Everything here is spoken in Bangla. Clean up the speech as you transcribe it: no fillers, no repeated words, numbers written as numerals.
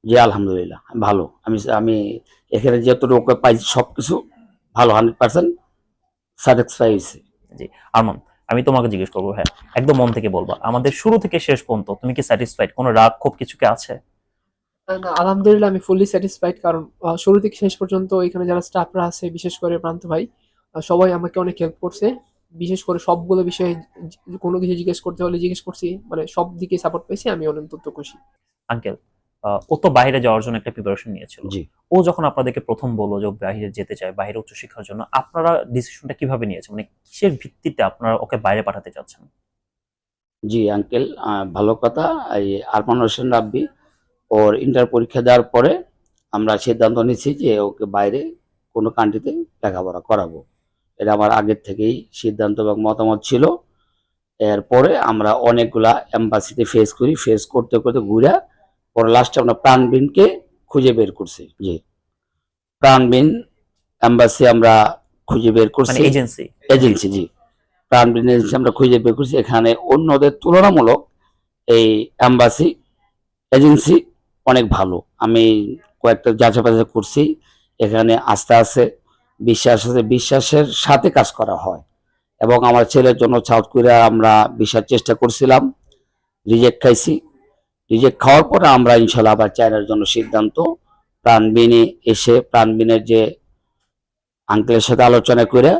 জি আলহামদুলিল্লাহ ভালো। আমি আমি এখানে যতটুকু পাইছি সবকিছু ভালো, 100% স্যাটিসফাই হয়েছি। জি। আরমান, আমি তোমাকে জিজ্ঞেস করবো, হ্যাঁ, একদম মন থেকে বলবা, আমাদের শুরু থেকে শেষ পর্যন্ত তুমি কি স্যাটিসফাইড? কোনো রাগ ক্ষোভ কিছু কি আছে? না, আলহামদুলিল্লাহ আমি ফুললি স্যাটিসফাইড। কারণ শুরু থেকে শেষ পর্যন্ত এখানে যারা স্টাফরা আছে, বিশেষ করে প্রান্ত ভাই, সবাই আমাকে অনেক হেল্প করছে। বিশেষ করে সবগুলো বিষয়ে কোনো কিছু জিজ্ঞেস করতে হলে জিজ্ঞেস করছি, মানে সব দিকে সাপোর্ট পেয়েছি, আমি অত্যন্ত খুশি। আঙ্কেল, ও তো বাইরে যাওয়ার জন্য একটা প্রিপারেশন নিয়েছিল। জি ও যখন আপনাদেরকে প্রথম বললো যে ও বাইরে যেতে চায়, বাইরে উচ্চশিক্ষার জন্য, আপনারা ডিসিশনটা কিভাবে নিয়েছেন? মানে কিসের ভিত্তিতে আপনারা ওকে বাইরে পাঠাতে চাচ্ছেন? জি আঙ্কেল, ভালো কথা। এই আরমান হোসেন রাব্বি ওর ইন্টার পরীক্ষা দেওয়ার পরে আমরা সিদ্ধান্ত নিচ্ছি যে ওকে বাইরে কোনো কান্ট্রিতে লেখাপড়া করাবো। এটা আমার আগের থেকেই সিদ্ধান্ত এবং মতামত ছিল। এরপরে আমরা অনেকগুলা এম্বাসিতে ফেস করি, ফেস করতে করতে ঘুরে পরে লাস্টে আমরা প্রাণবিনকে খুঁজে বের করছি। জি, প্রাণবিন এম্বাসি আমরা খুঁজে বের মানে করছি। এজেন্সি? এজেন্সি, জি, প্রাণবিন এজেন্সি আমরা খুঁজে বের করছি। এখানে অন্যদের তুলনামূলক এই এম্বাসি এজেন্সি অনেক ভালো। আমি কয়েকটা যাচাই বাছাই করছি, এখানে আস্থা আছে, বিশ্বাস আছে, বিশ্বাসের সাথে কাজ করা হয়। এবং আমার ছেলের জন্য সাউথ কোরিয়া আমরা ভিসার চেষ্টা করছিলাম, রিজেক্ট খাইছি। রিজেক্ট খাওয়ার পরে আমরা ইনশাল্লাহ আবার চায়নার জন্য সিদ্ধান্ত, প্রাণবিনে এসে প্রাণবিনের যে আঙ্কেলের সাথে আলোচনা করে